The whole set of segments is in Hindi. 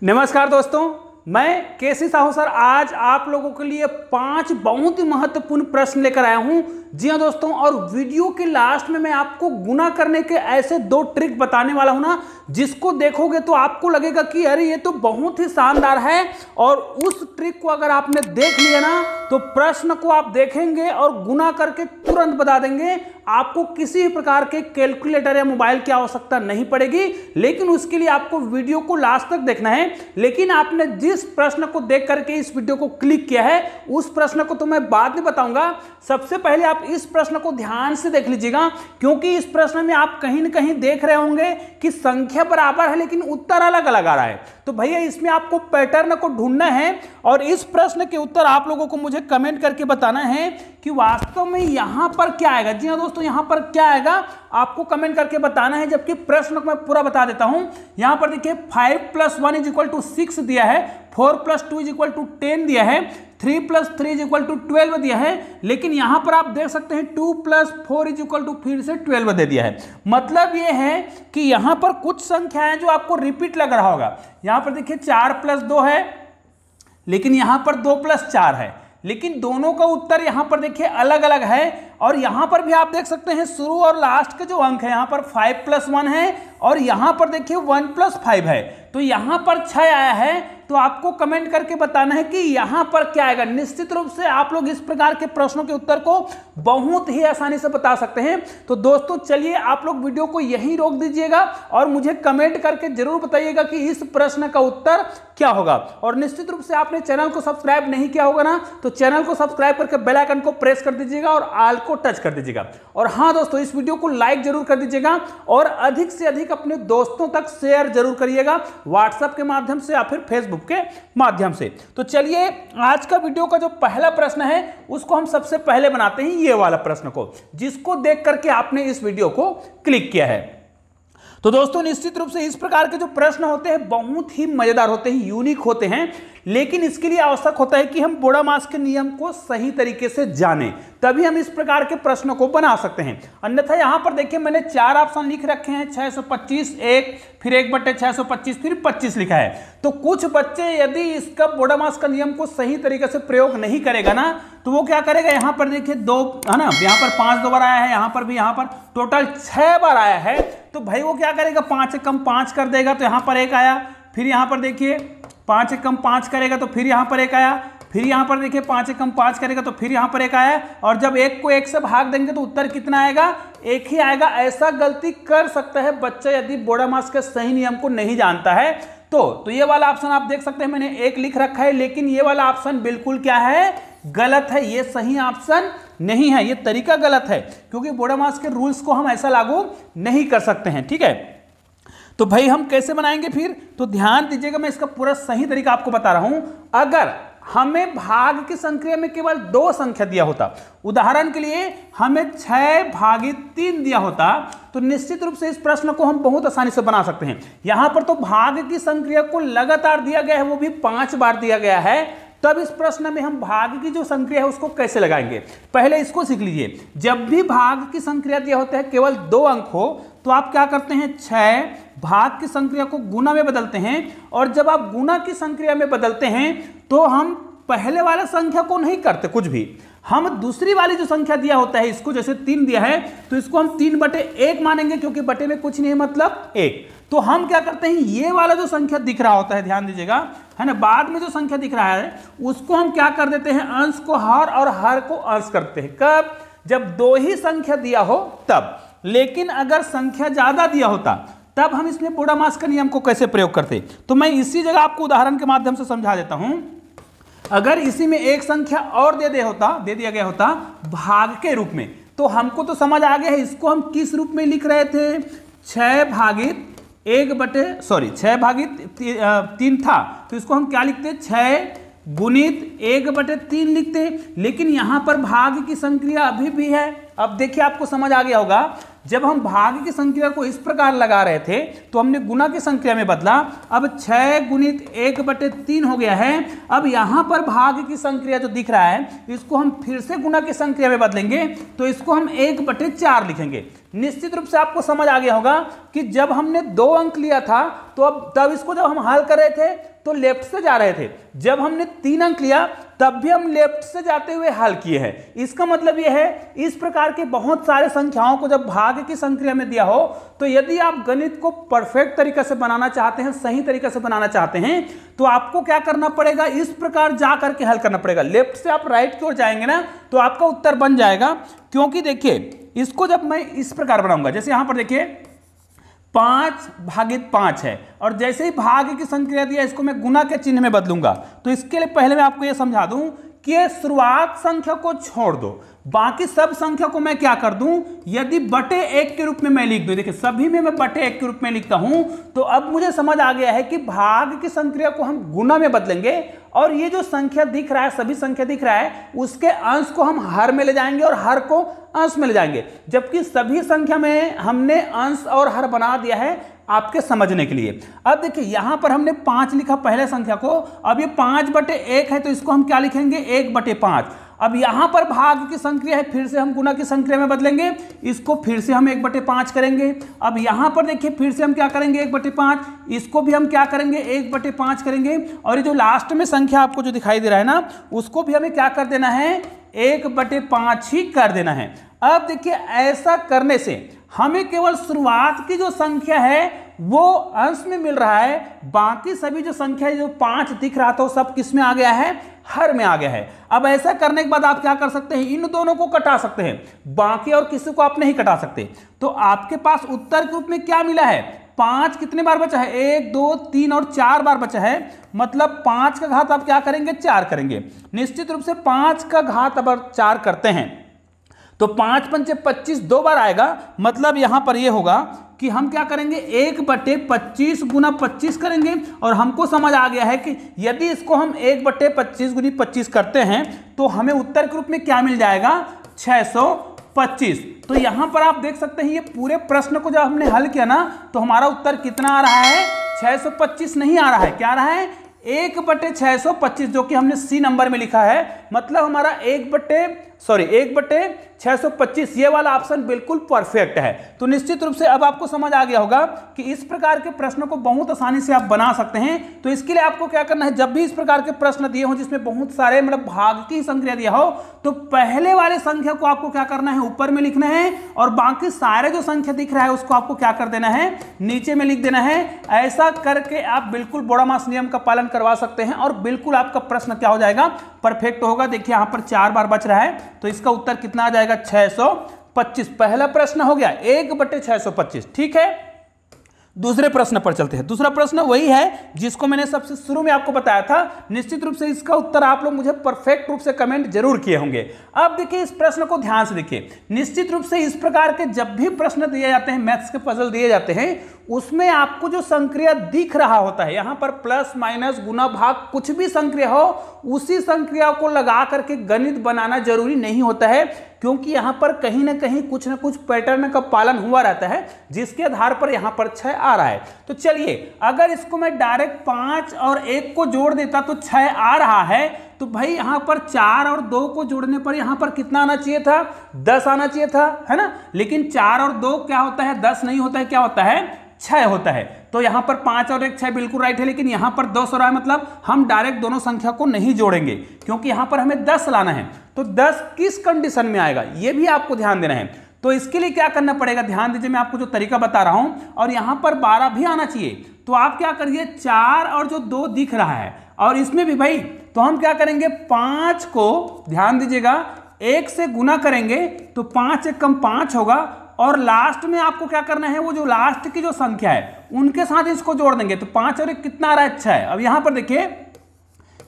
नमस्कार दोस्तों, मैं केसी साहू सर आज आप लोगों के लिए 5 बहुत ही महत्वपूर्ण प्रश्न लेकर आया हूं। जी हां दोस्तों, और वीडियो के लास्ट में मैं आपको गुना करने के ऐसे 2 ट्रिक बताने वाला हूं ना, जिसको देखोगे तो आपको लगेगा कि अरे ये तो बहुत ही शानदार है। और उस ट्रिक को अगर आपने देख लिया ना तो प्रश्न को आप देखेंगे और गुना करके तुरंत बता देंगे। आपको किसी प्रकार के कैलकुलेटर या मोबाइल की आवश्यकता नहीं पड़ेगी, लेकिन उसके लिए आपको वीडियो को लास्ट तक देखना है। लेकिन आपने जिस प्रश्न को देख करके इस वीडियो को क्लिक किया है, उस प्रश्न को तो मैं बाद में बताऊंगा। सबसे पहले आप इस प्रश्न को ध्यान से देख लीजिएगा, क्योंकि इस प्रश्न में आप कहीं ना कहीं देख रहे होंगे कि संख्या बराबर है लेकिन उत्तर अलग अलग आ रहा है। तो भैया इसमें आपको पैटर्न को ढूंढना है और इस प्रश्न के उत्तर आप लोगों को मुझे कमेंट करके बताना है कि वास्तव में यहां पर क्या आएगा। जी हां दोस्तों, यहां पर क्या आएगा आपको कमेंट करके बताना है, जबकि प्रश्न को मैं पूरा बता देता हूं। यहां पर देखिए 5 + 1 = 6 दिया है, 4 + 2 = 10 दिया है, 3 + 3 = 12 दिया है। लेकिन यहां पर आप देख सकते हैं 2 + 4 = फिर से 12 दे दिया है। मतलब यह है कि यहां पर कुछ संख्याएं जो आपको रिपीट लग रहा होगा। यहां पर देखिए 4 + 2 है, लेकिन यहां पर 2 + 4 है, लेकिन दोनों का उत्तर यहां पर देखिए अलग अलग है। और यहां पर भी आप देख सकते हैं शुरू और लास्ट के जो अंक है, यहां पर 5 + 1 है और यहां पर देखिए 1 + 5 है। तो यहां पर 6 आया है। तो आपको कमेंट करके बताना है कि यहां पर क्या आएगा। निश्चित रूप से आप लोग इस प्रकार के प्रश्नों के उत्तर को बहुत ही आसानी से बता सकते हैं। तो दोस्तों चलिए आप लोग वीडियो को यहीं रोक दीजिएगा और मुझे कमेंट करके जरूर बताइएगा कि इस प्रश्न का उत्तर क्या होगा। और निश्चित रूप से आपने चैनल को सब्सक्राइब नहीं किया होगा ना, तो चैनल को सब्सक्राइब करके बेल आइकन को प्रेस कर दीजिएगा और ऑल को टच कर दीजिएगा। और हाँ दोस्तों, इस वीडियो को लाइक जरूर कर दीजिएगा और अधिक से अधिक अपने दोस्तों तक शेयर जरूर करिएगा, व्हाट्सएप के माध्यम से या फिर फेसबुक के माध्यम से। तो चलिए आज का वीडियो का जो पहला प्रश्न है उसको हम सबसे पहले बनाते हैं, ये वाला प्रश्न को, जिसको देख करके आपने इस वीडियो को क्लिक किया है। तो दोस्तों निश्चित रूप से इस प्रकार के जो प्रश्न होते हैं बहुत ही मजेदार होते हैं, यूनिक होते हैं, लेकिन इसके लिए आवश्यक होता है कि हम बोडामास के नियम को सही तरीके से जानें, तभी हम इस प्रकार के प्रश्नों को बना सकते हैं। अन्यथा यहां पर देखिए मैंने 4 ऑप्शन लिख रखे हैं, 625, 1, फिर 1/625, फिर 25 लिखा है। तो कुछ बच्चे यदि इसका बोडामास का नियम को सही तरीके से प्रयोग नहीं करेगा ना, तो वो क्या करेगा, यहां पर देखिए 2 है ना, यहां पर 5 2 बार आया है, यहां पर भी, यहां पर टोटल 6 बार आया है। तो भाई वो क्या करेगा, 5 से कम 5 कर देगा, तो यहां पर 1 आया। फिर यहां पर देखिए 5 से कम 5 करेगा तो फिर यहां पर 1 आया। फिर यहां पर देखिए 5 से कम 5 करेगा तो फिर यहां पर 1 आया। और जब 1 को 1 से भाग देंगे तो उत्तर कितना आएगा, 1 ही आएगा। ऐसा गलती कर सकता है बच्चा यदि बोडामास के सही नियम को नहीं जानता है। तो ये वाला ऑप्शन आप देख सकते हैं, मैंने 1 लिख रखा है, लेकिन ये वाला ऑप्शन बिल्कुल क्या है, गलत है। ये सही ऑप्शन नहीं है, ये तरीका गलत है, क्योंकि बोडामास के रूल्स को हम ऐसा लागू नहीं कर सकते हैं। ठीक है, तो भाई हम कैसे बनाएंगे फिर, तो ध्यान दीजिएगा, मैं इसका पूरा सही तरीका आपको बता रहा हूं। अगर हमें भाग की संख्या में केवल 2 संख्या दिया होता, उदाहरण के लिए हमें 6/3 दिया होता, तो निश्चित रूप से इस प्रश्न को हम बहुत आसानी से बना सकते हैं। यहां पर तो भाग की संख्या को लगातार दिया गया है, वो भी 5 बार दिया गया है। तब इस प्रश्न में हम भाग की जो संख्या है उसको कैसे लगाएंगे, पहले इसको सीख लीजिए। जब भी भाग की संख्या दिया होता है केवल 2 अंक हो, तो आप क्या करते हैं, 6 भाग की संख्या को गुना में बदलते हैं। और जब आप गुना की संख्या में बदलते हैं तो हम पहले वाला संख्या को नहीं करते कुछ भी, हम दूसरी वाली जो संख्या दिया होता है, इसको जैसे 3 दिया है तो इसको हम 3/1 मानेंगे, क्योंकि बटे में कुछ नहीं है, मतलब 1। तो हम क्या करते हैं, ये वाला जो संख्या दिख रहा होता है, ध्यान दीजिएगा, है ना, बाद में जो संख्या दिख रहा है उसको हम क्या कर देते हैं, अंश को हर और हर को अंश करते हैं। कब, जब 2 ही संख्या दिया हो तब। लेकिन अगर संख्या ज्यादा दिया होता तब हम इसमें बोडामास का नियम को कैसे प्रयोग करते, तो मैं इसी जगह आपको उदाहरण के माध्यम से समझा देता हूं। अगर इसी में एक संख्या और दे दिया गया होता भाग के रूप में, तो हमको तो समझ आ गया है इसको हम किस रूप में लिख रहे थे, 6/3 था, तो इसको हम क्या लिखते, 6 गुणित 1/3 लिखते। लेकिन यहां पर भाग की संख्या अभी भी है। अब देखिए आपको समझ आ गया होगा, जब हम भाग की संख्या को इस प्रकार लगा रहे थे तो हमने गुना की संख्या में बदला। अब 6 गुणित 1/3 हो गया है। अब यहां पर भाग की संख्या जो दिख रहा है इसको हम फिर से गुना की संख्या में बदलेंगे, तो इसको हम 1/4 लिखेंगे। निश्चित रूप से आपको समझ आ गया होगा कि जब हमने 2 अंक लिया था तो तब इसको जब हम हल कर रहे थे तो लेफ्ट से जा रहे थे, जब हमने 3 अंक लिया तब भी हम लेफ्ट से जाते हुए हल किए हैं। इसका मतलब यह है, इस प्रकार के बहुत सारे संख्याओं को जब भाग की संख्या में दिया हो तो यदि आप गणित को परफेक्ट तरीके से बनाना चाहते हैं, सही तरीके से बनाना चाहते हैं, तो आपको क्या करना पड़ेगा, इस प्रकार जा करके हल करना पड़ेगा। लेफ्ट से आप राइट की ओर जाएंगे ना तो आपका उत्तर बन जाएगा। क्योंकि देखिए इसको जब मैं इस प्रकार बनाऊंगा, जैसे यहां पर देखिए 5/5 है और जैसे ही भाग की संख्या दिया इसको मैं गुना के चिन्ह में बदलूंगा। तो इसके लिए पहले मैं आपको यह समझा दूं कि ये शुरुआत संख्या को छोड़ दो, बाकी सब संख्या को मैं क्या कर दूं, यदि बटे 1 के रूप में मैं लिख दूं। देखिए सभी में मैं बटे 1 के रूप में लिखता हूं, तो अब मुझे समझ आ गया है कि भाग की संख्या को हम गुना में बदलेंगे और ये जो संख्या दिख रहा है, सभी संख्या दिख रहा है, उसके अंश को हम हर में ले जाएंगे और हर को अंश में ले जाएंगे। जबकि सभी संख्या में हमने अंश और हर बना दिया है आपके समझने के लिए। अब देखिए यहां पर हमने 5 लिखा पहले संख्या को, अब ये 5/1 है तो इसको हम क्या लिखेंगे, 1/5। अब यहां पर भाग की संख्या है, फिर से हम गुना की संख्या में बदलेंगे, इसको फिर से हम 1/5 करेंगे। अब यहां पर देखिए फिर से हम क्या करेंगे, 1/5, इसको भी हम क्या करेंगे, 1/5 करेंगे। और ये जो लास्ट में संख्या आपको जो दिखाई दे रहा है ना, उसको भी हमें क्या कर देना है, 1/5 ही कर देना है। अब देखिए ऐसा करने से हमें केवल शुरुआत की जो संख्या है वो अंश में मिल रहा है, बाकी सभी जो संख्या है, जो 5 दिख रहा था वो सब किस में आ गया है, हर में आ गया है। अब ऐसा करने के बाद आप क्या कर सकते हैं, इन दोनों को कटा सकते हैं, बाकी और किसी को आप नहीं कटा सकते। तो आपके पास उत्तर के रूप में क्या मिला है, 5 कितने बार बचा है, 1 2 3 और 4 बार बचा है। मतलब 5 का घात आप क्या करेंगे, 4 करेंगे। निश्चित रूप से 5 का घात अब 4 करते हैं तो 5 पंचे 25 2 बार आएगा। मतलब यहां पर यह होगा कि हम क्या करेंगे, 1/25 गुना 25 करेंगे। और हमको समझ आ गया है कि यदि इसको हम 1/25 गुनी 25 करते हैं तो हमें उत्तर के रूप में क्या मिल जाएगा, 625। तो यहां पर आप देख सकते हैं ये पूरे प्रश्न को जब हमने हल किया ना तो हमारा उत्तर कितना आ रहा है, 625 नहीं आ रहा है, क्या आ रहा है, 1/625, जो कि हमने सी नंबर में लिखा है। मतलब हमारा 1/625 ये वाला ऑप्शन बिल्कुल परफेक्ट है। तो निश्चित रूप से अब आपको समझ आ गया होगा कि इस प्रकार के प्रश्नों को बहुत आसानी से आप बना सकते हैं। तो इसके लिए आपको क्या करना है, जब भी इस प्रकार के प्रश्न दिए हो जिसमें बहुत सारे मतलब भाग की संख्या दिया हो, तो पहले वाले संख्या को आपको क्या करना है, ऊपर में लिखना है और बाकी सारे जो संख्या दिख रहा है उसको आपको क्या कर देना है, नीचे में लिख देना है। ऐसा करके आप बिल्कुल बोडामास नियम का पालन करवा सकते हैं और बिल्कुल आपका प्रश्न क्या हो जाएगा, परफेक्ट होगा। देखिए यहां पर 4 बार बच रहा है तो इसका उत्तर कितना आ जाएगा, 625। पहला प्रश्न हो गया 1/625। ठीक है, दूसरे प्रश्न पर चलते हैं। दूसरा प्रश्न वही है जिसको मैंने सबसे शुरू में आपको बताया था। निश्चित रूप से इसका उत्तर आप लोग मुझे परफेक्ट रूप से कमेंट जरूर किए होंगे। अब देखिए इस प्रश्न को ध्यान से देखिए। निश्चित रूप से इस प्रकार के जब भी प्रश्न दिए जाते हैं, मैथ्स के पजल दिए जाते हैं, उसमें आपको जो संक्रिया दिख रहा होता है, यहां पर प्लस माइनस गुना भाग कुछ भी संक्रिया हो, उसी संक्रिया को लगा करके गणित बनाना जरूरी नहीं होता है, क्योंकि यहां पर कहीं ना कहीं कुछ ना कुछ पैटर्न का पालन हुआ रहता है जिसके आधार पर यहां पर 6 आ रहा है। तो चलिए अगर इसको मैं डायरेक्ट 5 और 1 को जोड़ देता तो 6 आ रहा है, तो भाई यहां पर 4 और 2 को जोड़ने पर यहां पर कितना आना चाहिए था, 10 आना चाहिए था, है ना। लेकिन 4 और 2 क्या होता है, 10 नहीं होता है, क्या होता है, 6 होता है। तो यहां पर 5 और 1 6 बिल्कुल राइट है, लेकिन यहां पर 10 हो रहा है, मतलब हम डायरेक्ट दोनों संख्या को नहीं जोड़ेंगे क्योंकि यहां पर हमें 10 लाना है। तो 10 किस कंडीशन में आएगा ये भी आपको ध्यान देना है। तो इसके लिए क्या करना पड़ेगा, ध्यान दीजिए, मैं आपको जो तरीका बता रहा हूं, और यहां पर 12 भी आना चाहिए। तो आप क्या करिए, 4 और जो 2 दिख रहा है और इसमें भी भाई, तो हम क्या करेंगे, 5 को ध्यान दीजिएगा 1 से गुना करेंगे तो 5 1 कम 5 होगा, और लास्ट में आपको क्या करना है, वो जो लास्ट की जो संख्या है उनके साथ इसको जोड़ देंगे। तो 5 और 1 कितना आ रहा है, 6। अब यहां पर देखिए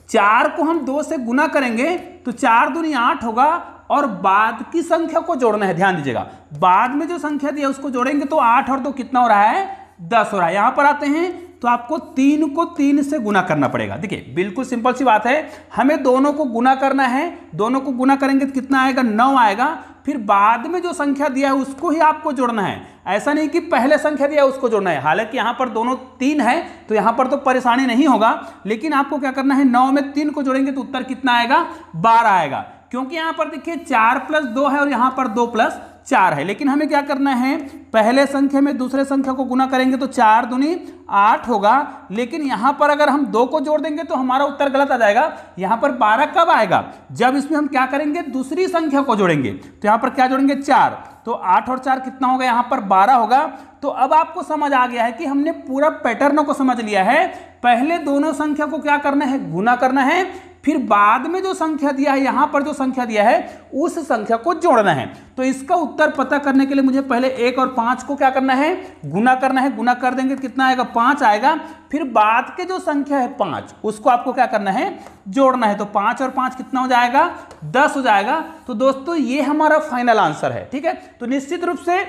4 को हम 2 से गुना करेंगे तो 4 दूनी 8 होगा, और बाद की संख्या को जोड़ना है। ध्यान दीजिएगा, बाद में जो संख्या दी है उसको जोड़ेंगे तो 8 और 2 कितना हो रहा है, 10 हो रहा है। यहां पर आते हैं तो आपको 3 को 3 से गुना करना पड़ेगा। देखिए बिल्कुल सिंपल सी बात है, हमें दोनों को गुना करना है। दोनों को गुना करेंगे तो कितना आएगा, 9 आएगा। फिर बाद में जो संख्या दिया है उसको ही आपको जोड़ना है। ऐसा नहीं कि पहले संख्या दिया है उसको जोड़ना है। हालांकि यहाँ पर दोनों 3 है तो यहाँ पर तो परेशानी नहीं होगा, लेकिन आपको क्या करना है 9 में 3 को जोड़ेंगे तो उत्तर कितना आएगा 12 आएगा। क्योंकि यहाँ पर देखिए 4 + 2 है और यहाँ पर 2 + 4 है। लेकिन हमें क्या करना है, पहले संख्या में दूसरे संख्या को गुना करेंगे तो 4 दूनी 8 होगा। लेकिन यहाँ पर अगर हम 2 को जोड़ देंगे तो हमारा उत्तर गलत आ जाएगा। यहाँ पर 12 कब आएगा, जब इसमें हम क्या करेंगे दूसरी संख्या को जोड़ेंगे। तो यहाँ पर क्या जोड़ेंगे 4, तो 8 और 4 कितना होगा, यहाँ पर 12 होगा। तो अब आपको समझ आ गया है कि हमने पूरा पैटर्न को समझ लिया है। पहले दोनों संख्या को क्या करना है, गुना करना है, फिर बाद में जो संख्या दिया है, यहां पर जो संख्या दिया है उस संख्या को जोड़ना है। तो इसका उत्तर पता करने के लिए मुझे पहले 1 और 5 को क्या करना है, गुना करना है। गुना कर देंगे कितना आएगा 5 आएगा। फिर बाद के जो संख्या है 5 उसको आपको क्या करना है, जोड़ना है। तो 5 और 5 कितना हो जाएगा 10 हो जाएगा। तो दोस्तों ये हमारा फाइनल आंसर है। ठीक है, तो निश्चित रूप से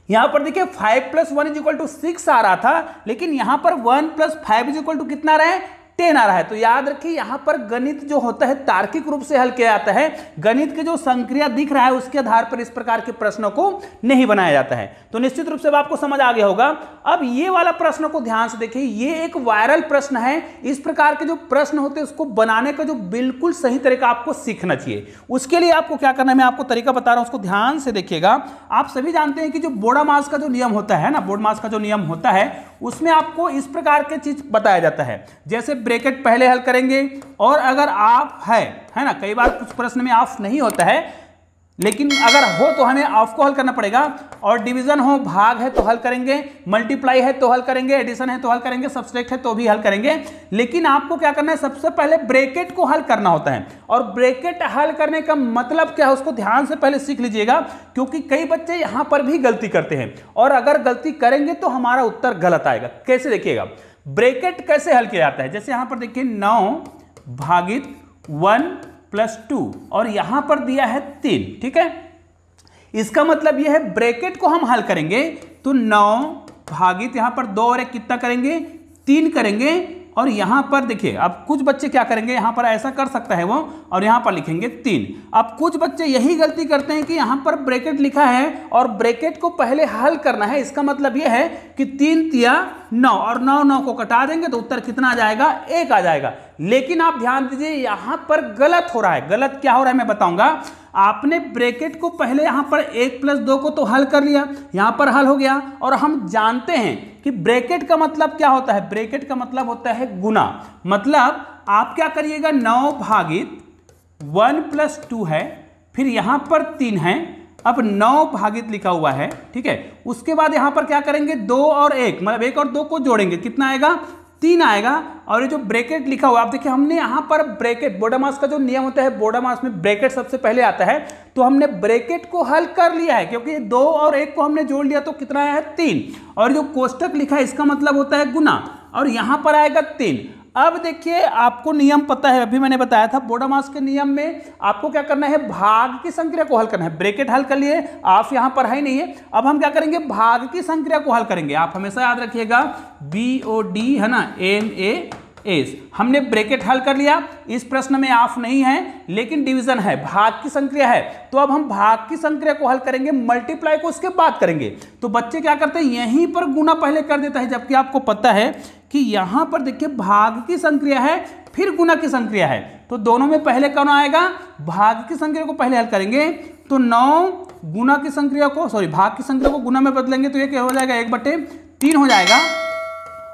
यहां पर देखिए 5 + 1 = 6 आ रहा था, लेकिन यहां पर 1 + 5 = कितना आ रहा है 10 आ रहा है। तो याद रखिए यहां पर गणित जो होता है तार्किक रूप से हल किया जाता है। गणित के जो संक्रिया दिख रहा है उसके आधार पर इस प्रकार के प्रश्नों को नहीं बनाया जाता है। तो निश्चित रूप से अब आपको समझ आ गया होगा। अब ये वाला प्रश्न को ध्यान से देखिए, ये एक वायरल प्रश्न है। इस प्रकार के जो प्रश्न होते हैं उसको बनाने का जो बिल्कुल सही तरीका आपको सीखना चाहिए। उसके लिए आपको क्या करना है, मैं आपको तरीका बता रहा हूं, उसको ध्यान से देखिएगा। आप सभी जानते हैं कि जो बोडामास का जो नियम होता है ना, बोडामास का जो नियम होता है उसमें आपको इस प्रकार के चीज बताया जाता है। जैसे ब्रैकेट पहले हल करेंगे, और अगर आप है ना, कई बार कुछ प्रश्न में ऑफ नहीं होता है, लेकिन अगर हो तो हमें ऑफ को हल करना पड़ेगा। और डिवीजन हो, भाग है तो हल करेंगे, मल्टीप्लाई है तो हल करेंगे, एडिशन है तो हल करेंगे, सब्सट्रैक्ट है तो भी हल करेंगे। लेकिन आपको क्या करना है, सबसे पहले ब्रैकेट को हल करना होता है। और ब्रैकेट हल करने का मतलब क्या है उसको ध्यान से पहले सीख लीजिएगा, क्योंकि कई बच्चे यहां पर भी गलती करते हैं, और अगर गलती करेंगे तो हमारा उत्तर गलत आएगा। कैसे देखिएगा, ब्रैकेट कैसे हल किया जाता है। जैसे यहां पर देखिए 9 भागित 1 + 2 और यहां पर दिया है 3। ठीक है, इसका मतलब यह है ब्रैकेट को हम हल करेंगे तो 9 भागित यहां पर 2 और 1 कितना करेंगे 3 करेंगे। और यहां पर देखिए अब कुछ बच्चे क्या करेंगे, यहां पर ऐसा कर सकता है वो, और यहां पर लिखेंगे 3। अब कुछ बच्चे यही गलती करते हैं कि यहां पर ब्रैकेट लिखा है और ब्रैकेट को पहले हल करना है। इसका मतलब यह है कि 3 × 9 और 9 को कटा देंगे तो उत्तर कितना आ जाएगा 1 आ जाएगा। लेकिन आप ध्यान दीजिए यहां पर गलत हो रहा है। गलत क्या हो रहा है मैं बताऊंगा। आपने ब्रैकेट को पहले यहां पर 1 + 2 को तो हल कर लिया, यहां पर हल हो गया। और हम जानते हैं कि ब्रैकेट का मतलब क्या होता है, ब्रैकेट का मतलब होता है गुना। मतलब आप क्या करिएगा 9 भागित 1 + 2 है, फिर यहां पर 3 है, अब 9 भागित लिखा हुआ है। ठीक है, उसके बाद यहां पर क्या करेंगे 2 और 1, मतलब 1 और 2 को जोड़ेंगे, कितना आएगा 3 आएगा। और ये जो ब्रैकेट लिखा हुआ आप देखिए, हमने यहां पर ब्रैकेट, बोडामास का जो नियम होता है, बोडामास में ब्रैकेट सबसे पहले आता है, तो हमने ब्रैकेट को हल कर लिया है, क्योंकि 2 और 1 को हमने जोड़ लिया तो कितना आया है 3। और जो कोष्टक लिखा है इसका मतलब होता है गुना, और यहां पर आएगा 3। अब देखिए आपको नियम पता है, अभी मैंने बताया था बोडामास के नियम में आपको क्या करना है, भाग की संक्रिया को हल करना है। ब्रैकेट हल कर लिए, आप यहां पर है नहीं है। अब हम क्या करेंगे, भाग की संक्रिया को हल करेंगे। आप हमेशा याद रखिएगा BOD है ना, NAS। हमने ब्रैकेट हल कर लिया, इस प्रश्न में ऑफ नहीं है, लेकिन डिवीजन है, भाग की संक्रिया है। तो अब हम भाग की संक्रिया को हल करेंगे, मल्टीप्लाई को उसके बाद करेंगे। तो बच्चे क्या करते हैं, यहीं पर गुना पहले कर देता है, जबकि आपको पता है कि यहां पर देखिए भाग की संक्रिया है फिर गुना की संक्रिया है। तो दोनों में पहले कौन आएगा, भाग की संक्रिया को पहले हल करेंगे। तो 9 गुना की संक्रिया को, सॉरी भाग की संक्रिया को गुना में बदलेंगे तो ये क्या हो जाएगा 1/3 हो जाएगा।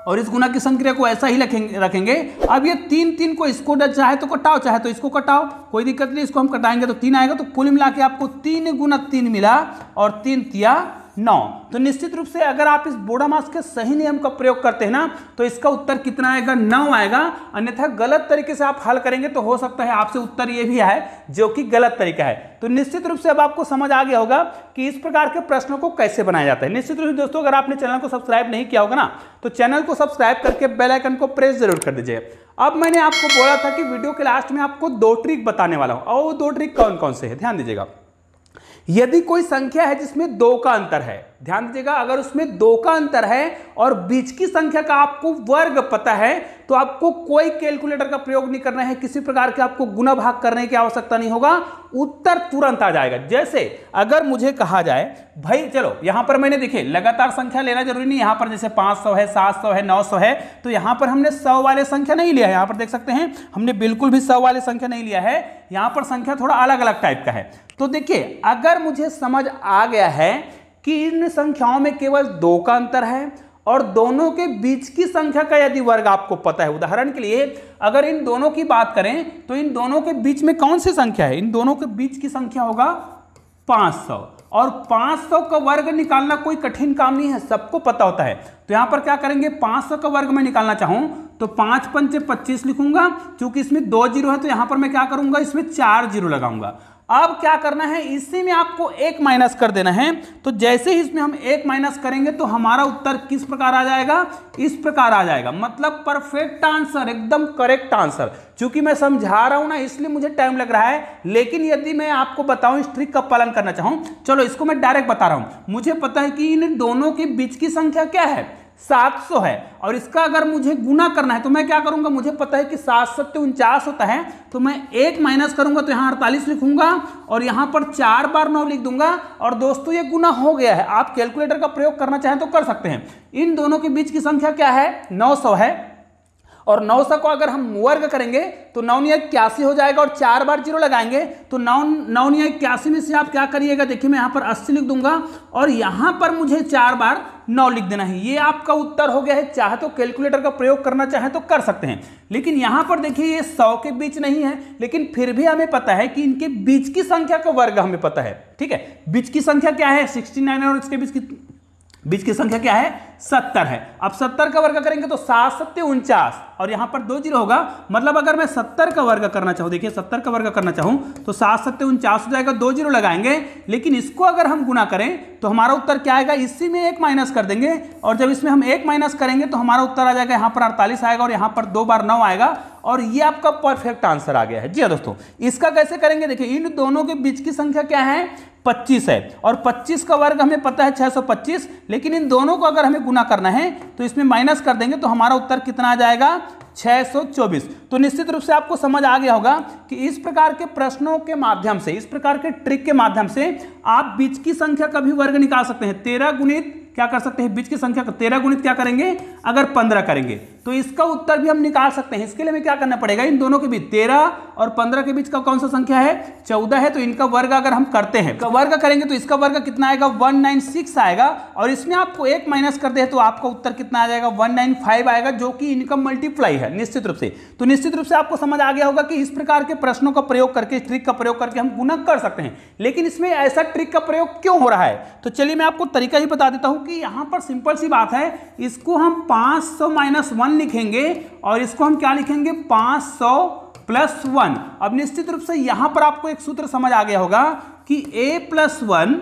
और इस गुना की संक्रिया को ऐसा ही रखेंगे। अब ये 3 को इसको चाहे तो कटाओ, चाहे तो इसको कटाओ, कोई दिक्कत नहीं। इसको हम कटाएंगे तो 3 आएगा। तो कुल मिला के आपको 3 × 3 मिला, और 3 × 9। तो निश्चित रूप से अगर आप इस बोडामास के सही नियम का प्रयोग करते हैं ना, तो इसका उत्तर कितना आएगा 9 आएगा। अन्यथा गलत तरीके से आप हल करेंगे तो हो सकता है आपसे उत्तर ये भी आए जो कि गलत तरीका है। तो निश्चित रूप से अब आपको समझ आ गया होगा कि इस प्रकार के प्रश्नों को कैसे बनाया जाता है। निश्चित रूप से दोस्तों, अगर आपने चैनल को सब्सक्राइब नहीं किया होगा ना, तो चैनल को सब्सक्राइब करके बेल आइकन को प्रेस जरूर कर दीजिए। अब मैंने आपको बोला था कि वीडियो के लास्ट में आपको 2 ट्रिक बताने वाला हूं, और वो 2 ट्रिक कौन कौन से है ध्यान दीजिएगा। यदि कोई संख्या है जिसमें 2 का अंतर है, ध्यान दीजिएगा, अगर उसमें 2 का अंतर है और बीच की संख्या का आपको वर्ग पता है तो आपको कोई कैलकुलेटर का प्रयोग नहीं करना है, किसी प्रकार के आपको गुना भाग करने की आवश्यकता नहीं होगा, उत्तर तुरंत आ जाएगा। जैसे अगर मुझे कहा जाए भाई चलो यहां पर मैंने देखिए लगातार संख्या लेना जरूरी नहीं, यहां पर जैसे 500 है, 700 है, 900 है, तो यहां पर हमने 100 वाले संख्या नहीं लिया है, यहां पर देख सकते हैं हमने बिल्कुल भी 100 वाले संख्या नहीं लिया है, यहां पर संख्या थोड़ा अलग अलग टाइप का है। तो देखिए अगर मुझे समझ आ गया है कि इन संख्याओं में केवल 2 का अंतर है और दोनों के बीच की संख्या का यदि वर्ग आपको पता है, उदाहरण के लिए अगर इन दोनों की बात करें तो इन दोनों के बीच में कौन सी संख्या है, इन दोनों के बीच की संख्या होगा 500, और 500 का वर्ग निकालना कोई कठिन काम नहीं है, सबको पता होता है। तो यहां पर क्या करेंगे, 500 का वर्ग में निकालना चाहूं तो 5 पंचे 25 लिखूंगा, क्योंकि इसमें 2 जीरो है तो यहां पर मैं क्या करूंगा, इसमें 4 जीरो लगाऊंगा। अब क्या करना है, इसी में आपको 1 माइनस कर देना है, तो जैसे ही इसमें हम 1 माइनस करेंगे तो हमारा उत्तर किस प्रकार आ जाएगा, इस प्रकार आ जाएगा, मतलब परफेक्ट आंसर, एकदम करेक्ट आंसर। चूंकि मैं समझा रहा हूं ना इसलिए मुझे टाइम लग रहा है, लेकिन यदि मैं आपको बताऊं इस ट्रिक का पालन करना चाहूं, चलो इसको मैं डायरेक्ट बता रहा हूं। मुझे पता है कि इन दोनों के बीच की संख्या क्या है, 700 है, और इसका अगर मुझे गुना करना है तो मैं क्या करूंगा, मुझे पता है कि 7 सत्ते 49 होता है, तो मैं 1 माइनस करूंगा तो यहां 48 लिखूंगा और यहां पर 4 बार 9 लिख दूंगा, और दोस्तों ये गुना हो गया है। आप कैलकुलेटर का प्रयोग करना चाहें तो कर सकते हैं। इन दोनों के बीच की संख्या क्या है, 900 है, और 900 को अगर हम वर्ग करेंगे तो 981 हो जाएगा, और 4 बार जीरो लगाएंगे तो 981 में से आप क्या करिएगा, देखिए मैं यहां पर 80 लिख दूंगा और यहां पर मुझे 4 बार 9 लिख देना है। ये आपका उत्तर हो गया है। चाहे तो कैलकुलेटर का प्रयोग करना चाहे तो कर सकते हैं, लेकिन यहां पर देखिए ये 100 के बीच नहीं है, लेकिन फिर भी हमें पता है कि इनके बीच की संख्या का वर्ग हमें पता है। ठीक है, बीच की संख्या क्या है, 69 और इसके बीच की संख्या क्या है, 70 है। अब 70 का वर्ग करेंगे तो 7 सत्ते 49, और यहां पर 2 जीरो होगा, मतलब अगर मैं 70 का वर्ग करना चाहूं, देखिए 70 का वर्ग करना चाहूं तो 7 सत्ते 49 हो जाएगा, 2 जीरो लगाएंगे, लेकिन इसको अगर हम गुना करें तो हमारा उत्तर क्या आएगा, इसी में 1 माइनस कर देंगे, और जब इसमें हम 1 माइनस करेंगे तो हमारा उत्तर आ जाएगा, यहां पर 48 आएगा और यहां पर 2 बार 9 आएगा, और ये आपका परफेक्ट आंसर आ गया है। जी हाँ दोस्तों, इसका कैसे करेंगे, देखिए इन दोनों के बीच की संख्या क्या है, 25 है, और 25 का वर्ग हमें पता है 625, लेकिन इन दोनों को अगर हमें गुना करना है तो इसमें माइनस कर देंगे तो हमारा उत्तर कितना आ जाएगा, 624। तो निश्चित रूप से आपको समझ आ गया होगा कि इस प्रकार के प्रश्नों के माध्यम से, इस प्रकार के ट्रिक के माध्यम से आप बीच की संख्या का भी वर्ग निकाल सकते हैं। 13 गुणित क्या कर सकते हैं, बीच की संख्या का 13 गुणित क्या करेंगे, अगर 15 करेंगे तो इसका उत्तर भी हम निकाल सकते हैं। इसके लिए हमें क्या करना पड़ेगा, इन दोनों के बीच 13 और 15 के बीच का कौन सा संख्या है, 14 है, तो इनका वर्ग अगर हम करते हैं, वर्ग करेंगे तो इसका वर्ग कितना आएगा, 196 आएगा, और इसमें आपको 1 माइनस कर दे तो आपका उत्तर कितना आ जाएगा, 195 आएगा, जो कि इनका मल्टीप्लाई है निश्चित रूप से। तो निश्चित रूप से आपको समझ आ गया होगा कि इस प्रकार के प्रश्नों का प्रयोग करके, ट्रिक का प्रयोग करके हम गुना कर सकते हैं। लेकिन इसमें ऐसा ट्रिक का प्रयोग क्यों हो रहा है, तो चलिए मैं आपको तरीका ही बता देता हूं कि यहां पर सिंपल सी बात है, इसको हम 500 माइनस 1 लिखेंगे और इसको हम क्या लिखेंगे, 500 प्लस 1। अब निश्चित रूप से यहां पर आपको एक सूत्र समझ आ गया होगा कि a प्लस 1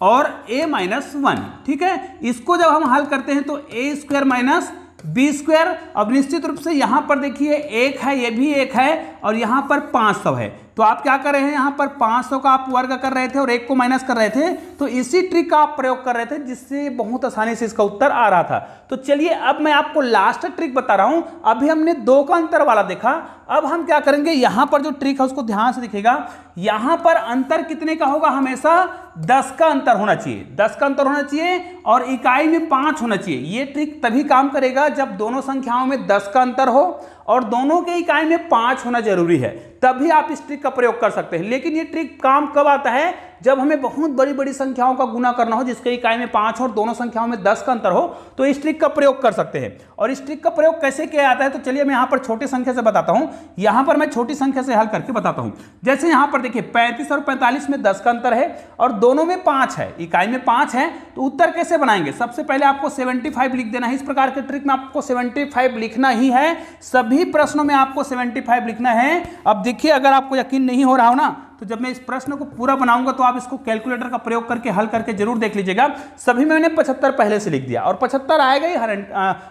और a माइनस 1, ठीक है, इसको जब हम हल करते हैं तो a square minus b square. अब निश्चित रूप से यहां पर देखिए 1 है, ये भी 1 है, और यहां पर 500 है, तो आप क्या कर रहे हैं, यहां पर 500 का आप वर्ग कर रहे थे और 1 को माइनस कर रहे थे, तो इसी ट्रिक का आप प्रयोग कर रहे थे, जिससे बहुत आसानी से इसका उत्तर आ रहा था। तो चलिए अब मैं आपको लास्ट ट्रिक बता रहा हूं। अभी हमने 2 का अंतर वाला देखा, अब हम क्या करेंगे, यहां पर जो ट्रिक है उसको ध्यान से दिखेगा, यहां पर अंतर कितने का होगा, हमेशा 10 का अंतर होना चाहिए, 10 का अंतर होना चाहिए, और इकाई में 5 होना चाहिए। ये ट्रिक तभी काम करेगा जब दोनों संख्याओं में 10 का अंतर हो और दोनों के इकाई में 5 होना जरूरी है, तभी आप इस ट्रिक का प्रयोग कर सकते हैं। लेकिन ये ट्रिक काम कब आता है, जब हमें बहुत बड़ी बड़ी संख्याओं का गुना करना हो, जिसके इकाई में 5 और दोनों संख्याओं में 10 का अंतर हो, तो इस ट्रिक का प्रयोग कर सकते हैं। और इस ट्रिक का प्रयोग कैसे किया जाता है, तो चलिए मैं यहां पर छोटी संख्या से बताता हूं। यहां पर मैं छोटी संख्या से हल करके बताता हूं। जैसे यहां पर देखिए 35 और 45 में 10 का अंतर है और दोनों में 5 है, इकाई में 5 है, तो उत्तर कैसे बनाएंगे, सबसे पहले आपको 75 लिख देना है। इस प्रकार के ट्रिक में आपको 75 लिखना ही है, सभी प्रश्नों में आपको 75 लिखना है। अब देखिए अगर आपको यकीन नहीं हो रहा हो ना, तो जब मैं इस प्रश्न को पूरा बनाऊंगा तो आप इसको कैलकुलेटर का प्रयोग करके हल करके जरूर देख लीजिएगा। सभी में मैंने 75 पहले से लिख दिया, और 75 आएगा ही,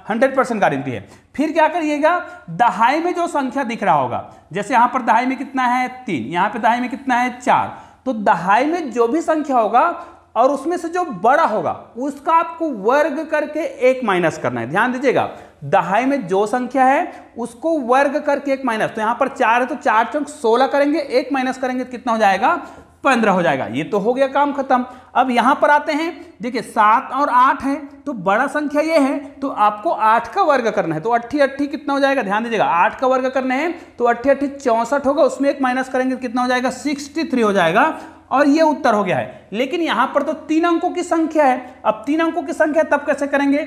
100% गारंटी है। फिर क्या करिएगा, दहाई में जो संख्या दिख रहा होगा, जैसे यहां पर दहाई में कितना है 3, यहां पे दहाई में कितना है 4, तो दहाई में जो भी संख्या होगा और उसमें से जो बड़ा होगा उसका आपको वर्ग करके 1 माइनस करना है। ध्यान दीजिएगा, दहाई में जो संख्या है उसको वर्ग करके 1 माइनस, तो यहां पर 4 है तो 4 चौक 16 करेंगे, 1 माइनस करेंगे तो कितना हो जाएगा, 15 हो जाएगा। ये तो हो गया काम खत्म। अब यहां पर आते हैं, देखिए 7 और 8 है तो बड़ा संख्या ये है तो आपको 8 का वर्ग करना है। तो 8 कितना हो जाएगा, ध्यान दीजिएगा, 8 का वर्ग करना है तो 8 64 होगा, उसमें 1 माइनस करेंगे तो कितना हो जाएगा, 63 हो जाएगा। और ये उत्तर हो गया है। लेकिन यहां पर तो 3 अंकों की संख्या है। अब 3 अंकों की संख्या तब कैसे करेंगे,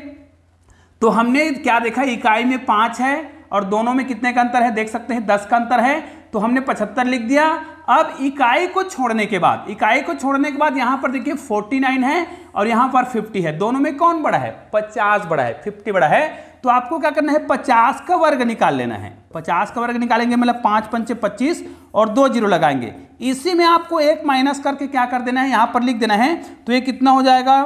तो हमने क्या देखा, इकाई में 5 है और दोनों में कितने का अंतर है, देख सकते हैं 10 का अंतर है, तो हमने 75 लिख दिया। अब इकाई को छोड़ने के बाद यहां पर देखिए 49 है और यहां पर 50 है, दोनों में कौन बड़ा है, 50 बड़ा है, 50 बड़ा है। तो आपको क्या करना है, 50 का वर्ग निकाल लेना है। 50 का वर्ग निकालेंगे मतलब 5 पंचे 25 और 2 जीरो लगाएंगे। इसी में आपको 1 माइनस करके क्या कर देना है, यहां पर लिख देना है। तो ये कितना हो जाएगा,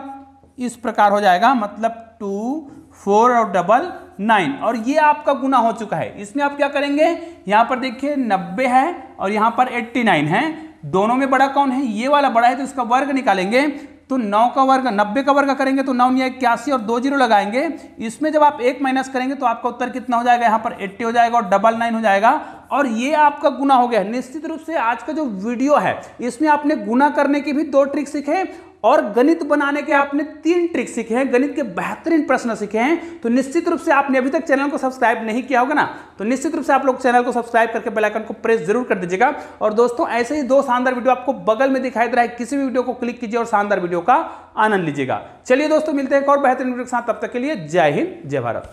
इस प्रकार हो जाएगा, मतलब 2 4 और डबल 9, और ये आपका गुना हो चुका है। इसमें आप क्या करेंगे, यहां पर देखिए 90 है और यहां पर 89 है, दोनों में बड़ा कौन है, ये वाला बड़ा है, तो इसका वर्ग निकालेंगे। तो 9 का वर्ग 90 का वर्ग करेंगे तो 9 या 81 और 2 जीरो लगाएंगे। इसमें जब आप 1 माइनस करेंगे तो आपका उत्तर कितना हो जाएगा, यहाँ पर 80 हो जाएगा और डबल 9 हो जाएगा, और ये आपका गुना हो गया। निश्चित रूप से आज का जो वीडियो है इसमें आपने गुना करने की भी 2 ट्रिक सीखे और गणित बनाने के आपने 3 ट्रिक सीखे हैं, गणित के बेहतरीन प्रश्न सीखे हैं। तो निश्चित रूप से आपने अभी तक चैनल को सब्सक्राइब नहीं किया होगा ना, तो निश्चित रूप से आप लोग चैनल को सब्सक्राइब करके बेल आइकन को प्रेस जरूर कर दीजिएगा। और दोस्तों ऐसे ही 2 शानदार वीडियो आपको बगल में दिखाई दे रहा है, किसी भी वीडियो को क्लिक कीजिए और शानदार वीडियो का आनंद लीजिएगा। चलिए दोस्तों, मिलते हैं एक और बेहतरीन वीडियो के साथ, तब तक के लिए जय हिंद, जय भारत।